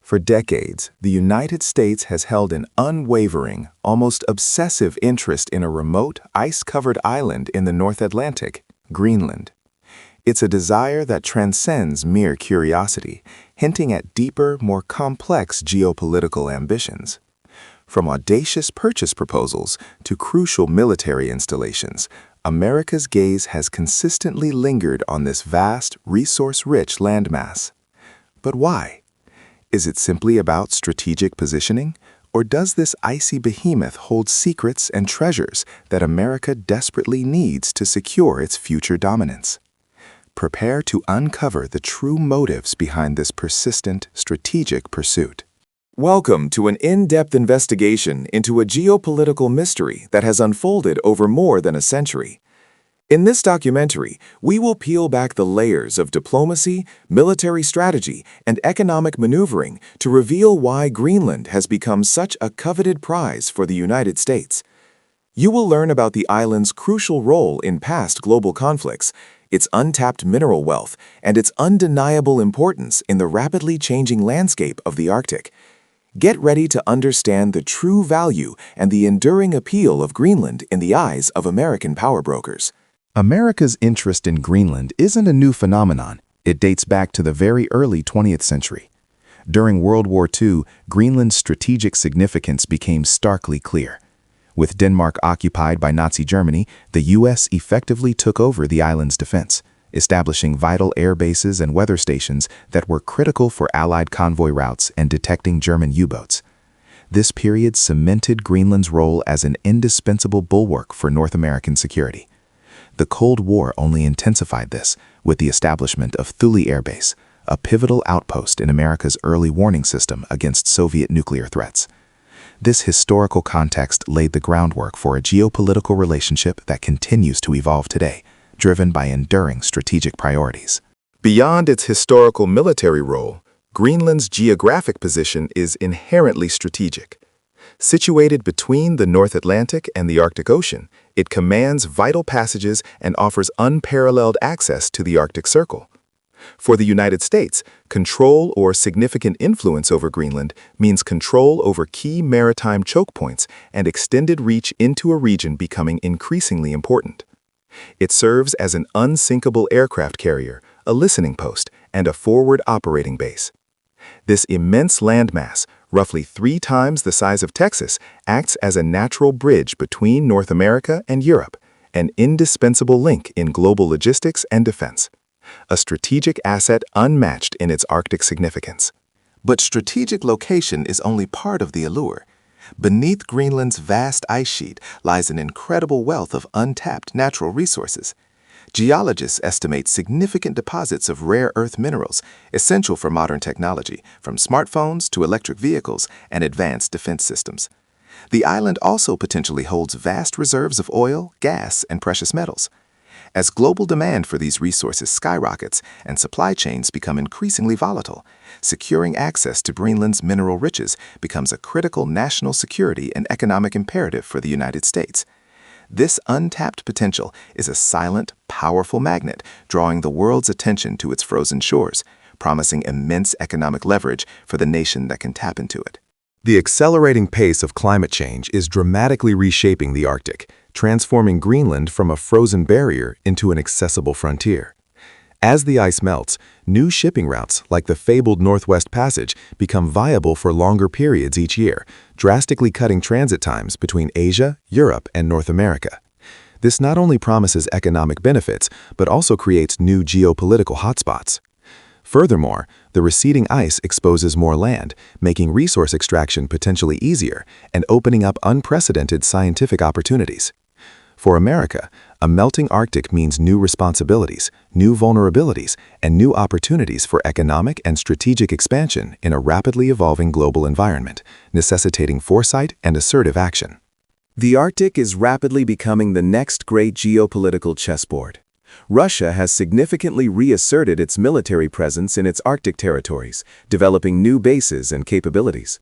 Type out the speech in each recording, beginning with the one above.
For decades, the United States has held an unwavering, almost obsessive interest in a remote, ice-covered island in the North Atlantic, Greenland. It's a desire that transcends mere curiosity, hinting at deeper, more complex geopolitical ambitions. From audacious purchase proposals to crucial military installations, America's gaze has consistently lingered on this vast, resource-rich landmass. But why? Is it simply about strategic positioning, or does this icy behemoth hold secrets and treasures that America desperately needs to secure its future dominance? Prepare to uncover the true motives behind this persistent, strategic pursuit. Welcome to an in-depth investigation into a geopolitical mystery that has unfolded over more than a century. In this documentary, we will peel back the layers of diplomacy, military strategy, and economic maneuvering to reveal why Greenland has become such a coveted prize for the United States. You will learn about the island's crucial role in past global conflicts, its untapped mineral wealth, and its undeniable importance in the rapidly changing landscape of the Arctic. Get ready to understand the true value and the enduring appeal of Greenland in the eyes of American power brokers. America's interest in Greenland isn't a new phenomenon. It dates back to the very early 20th century. During World War II, Greenland's strategic significance became starkly clear. With Denmark occupied by Nazi Germany, the U.S. effectively took over the island's defense, establishing vital air bases and weather stations that were critical for Allied convoy routes and detecting German U-boats. This period cemented Greenland's role as an indispensable bulwark for North American security. The Cold War only intensified this with the establishment of Thule Air Base, a pivotal outpost in America's early warning system against Soviet nuclear threats. This historical context laid the groundwork for a geopolitical relationship that continues to evolve today, driven by enduring strategic priorities. Beyond its historical military role, Greenland's geographic position is inherently strategic. Situated between the North Atlantic and the Arctic Ocean, it commands vital passages and offers unparalleled access to the Arctic Circle. For the United States, control or significant influence over Greenland means control over key maritime choke points and extended reach into a region becoming increasingly important. It serves as an unsinkable aircraft carrier, a listening post, and a forward operating base. This immense landmass, roughly 3 times the size of Texas, acts as a natural bridge between North America and Europe, an indispensable link in global logistics and defense. A strategic asset unmatched in its Arctic significance. But strategic location is only part of the allure. Beneath Greenland's vast ice sheet lies an incredible wealth of untapped natural resources. Geologists estimate significant deposits of rare earth minerals, essential for modern technology, from smartphones to electric vehicles and advanced defense systems. The island also potentially holds vast reserves of oil, gas, and precious metals. As global demand for these resources skyrockets and supply chains become increasingly volatile, securing access to Greenland's mineral riches becomes a critical national security and economic imperative for the United States. This untapped potential is a silent, powerful magnet drawing the world's attention to its frozen shores, promising immense economic leverage for the nation that can tap into it. The accelerating pace of climate change is dramatically reshaping the Arctic, transforming Greenland from a frozen barrier into an accessible frontier. As the ice melts, new shipping routes, like the fabled Northwest Passage, become viable for longer periods each year, drastically cutting transit times between Asia, Europe, and North America. This not only promises economic benefits, but also creates new geopolitical hotspots. Furthermore, the receding ice exposes more land, making resource extraction potentially easier and opening up unprecedented scientific opportunities. For America, a melting Arctic means new responsibilities, new vulnerabilities, and new opportunities for economic and strategic expansion in a rapidly evolving global environment, necessitating foresight and assertive action. The Arctic is rapidly becoming the next great geopolitical chessboard. Russia has significantly reasserted its military presence in its Arctic territories, developing new bases and capabilities.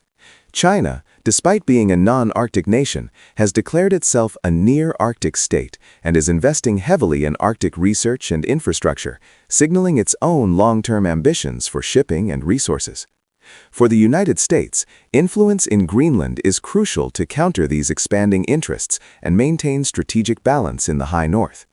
China, despite being a non-Arctic nation, has declared itself a near-Arctic state and is investing heavily in Arctic research and infrastructure, signaling its own long-term ambitions for shipping and resources. For the United States, influence in Greenland is crucial to counter these expanding interests and maintain strategic balance in the high north.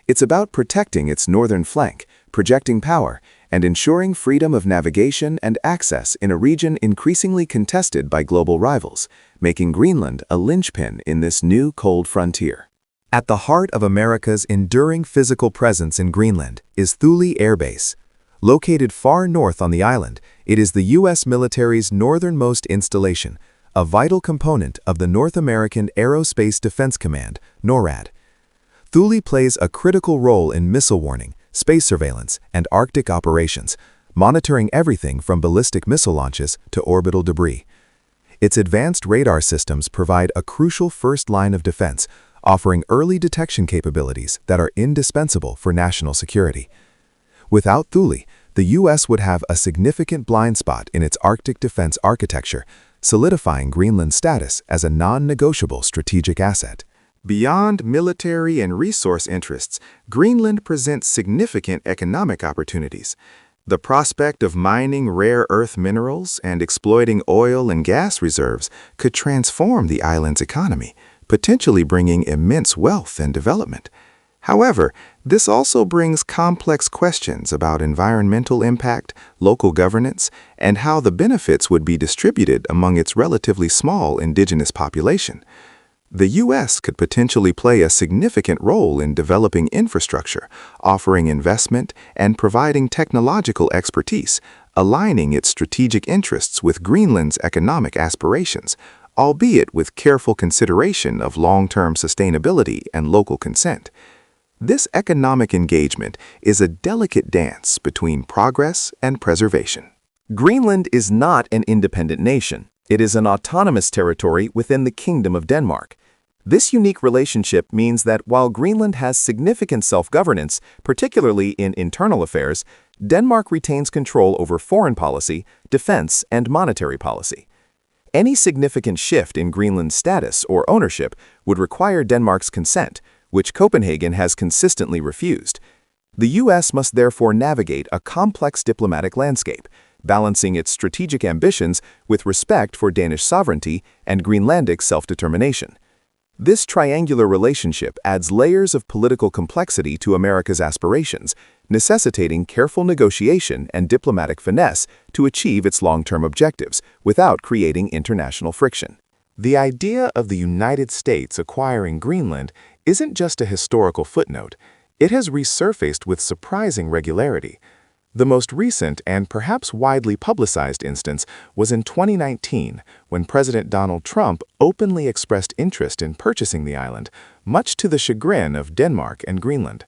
It's about protecting its northern flank, projecting power, and ensuring freedom of navigation and access in a region increasingly contested by global rivals, making Greenland a linchpin in this new cold frontier. At the heart of America's enduring physical presence in Greenland is Thule Air Base. Located far north on the island, it is the U.S. military's northernmost installation, a vital component of the North American Aerospace Defense Command, NORAD. Thule plays a critical role in missile warning, space surveillance, and Arctic operations, monitoring everything from ballistic missile launches to orbital debris. Its advanced radar systems provide a crucial first line of defense, offering early detection capabilities that are indispensable for national security. Without Thule, the U.S. would have a significant blind spot in its Arctic defense architecture, solidifying Greenland's status as a non-negotiable strategic asset. Beyond military and resource interests, Greenland presents significant economic opportunities. The prospect of mining rare earth minerals and exploiting oil and gas reserves could transform the island's economy, potentially bringing immense wealth and development. However, this also brings complex questions about environmental impact, local governance, and how the benefits would be distributed among its relatively small indigenous population. The U.S. could potentially play a significant role in developing infrastructure, offering investment, and providing technological expertise, aligning its strategic interests with Greenland's economic aspirations, albeit with careful consideration of long-term sustainability and local consent. This economic engagement is a delicate dance between progress and preservation. Greenland is not an independent nation. It is an autonomous territory within the Kingdom of Denmark. This unique relationship means that while Greenland has significant self-governance, particularly in internal affairs, Denmark retains control over foreign policy, defense, and monetary policy. Any significant shift in Greenland's status or ownership would require Denmark's consent, which Copenhagen has consistently refused. The U.S. must therefore navigate a complex diplomatic landscape, balancing its strategic ambitions with respect for Danish sovereignty and Greenlandic self-determination. This triangular relationship adds layers of political complexity to America's aspirations, necessitating careful negotiation and diplomatic finesse to achieve its long-term objectives without creating international friction. The idea of the United States acquiring Greenland isn't just a historical footnote. It has resurfaced with surprising regularity. The most recent and perhaps widely publicized instance was in 2019, when President Donald Trump openly expressed interest in purchasing the island, much to the chagrin of Denmark and Greenland.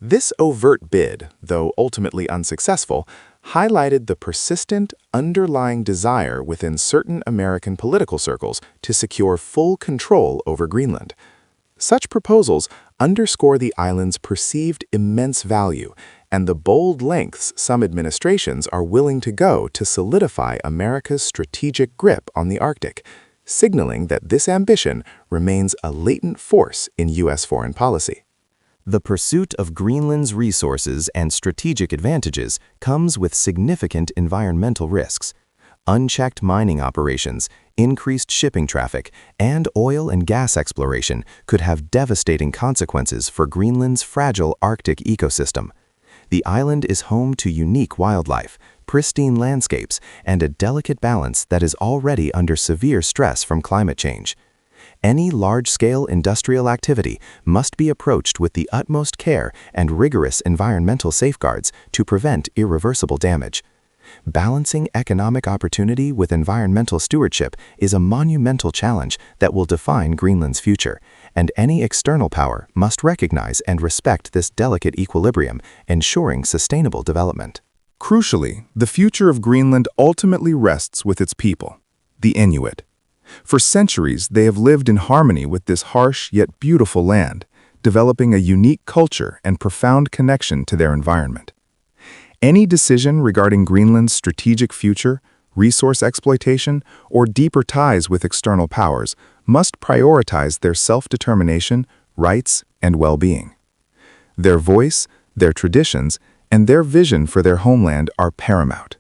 This overt bid, though ultimately unsuccessful, highlighted the persistent, underlying desire within certain American political circles to secure full control over Greenland. Such proposals underscore the island's perceived immense value and the bold lengths some administrations are willing to go to solidify America's strategic grip on the Arctic, signaling that this ambition remains a latent force in U.S. foreign policy. The pursuit of Greenland's resources and strategic advantages comes with significant environmental risks. Unchecked mining operations, increased shipping traffic, and oil and gas exploration could have devastating consequences for Greenland's fragile Arctic ecosystem. The island is home to unique wildlife, pristine landscapes, and a delicate balance that is already under severe stress from climate change. Any large-scale industrial activity must be approached with the utmost care and rigorous environmental safeguards to prevent irreversible damage. Balancing economic opportunity with environmental stewardship is a monumental challenge that will define Greenland's future, and any external power must recognize and respect this delicate equilibrium, ensuring sustainable development. Crucially, the future of Greenland ultimately rests with its people, the Inuit. For centuries, they have lived in harmony with this harsh yet beautiful land, developing a unique culture and profound connection to their environment. Any decision regarding Greenland's strategic future, resource exploitation, or deeper ties with external powers must prioritize their self-determination, rights, and well-being. Their voice, their traditions, and their vision for their homeland are paramount.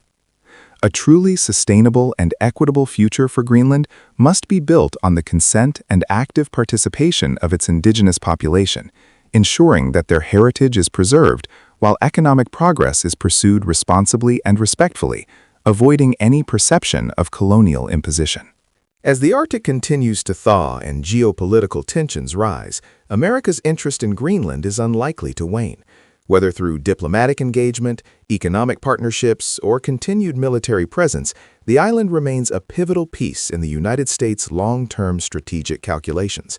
A truly sustainable and equitable future for Greenland must be built on the consent and active participation of its indigenous population, ensuring that their heritage is preserved while economic progress is pursued responsibly and respectfully, avoiding any perception of colonial imposition. As the Arctic continues to thaw and geopolitical tensions rise, America's interest in Greenland is unlikely to wane. Whether through diplomatic engagement, economic partnerships, or continued military presence, the island remains a pivotal piece in the United States' long-term strategic calculations.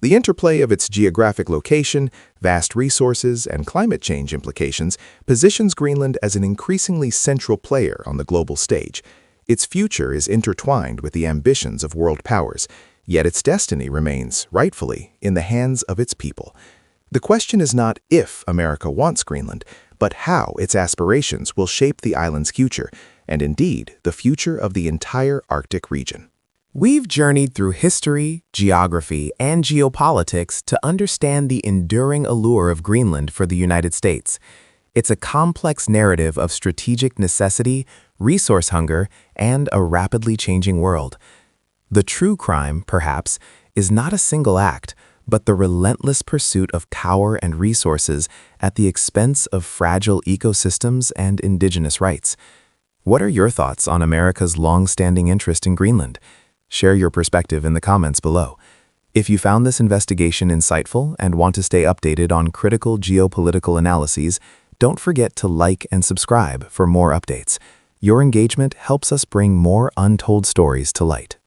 The interplay of its geographic location, vast resources, and climate change implications positions Greenland as an increasingly central player on the global stage. Its future is intertwined with the ambitions of world powers, yet its destiny remains, rightfully, in the hands of its people. The question is not if America wants Greenland, but how its aspirations will shape the island's future, and indeed, the future of the entire Arctic region. We've journeyed through history, geography, and geopolitics to understand the enduring allure of Greenland for the United States. It's a complex narrative of strategic necessity, resource hunger, and a rapidly changing world. The true crime, perhaps, is not a single act, but the relentless pursuit of power and resources at the expense of fragile ecosystems and indigenous rights. What are your thoughts on America's long-standing interest in Greenland? Share your perspective in the comments below. If you found this investigation insightful and want to stay updated on critical geopolitical analyses, don't forget to like and subscribe for more updates. Your engagement helps us bring more untold stories to light.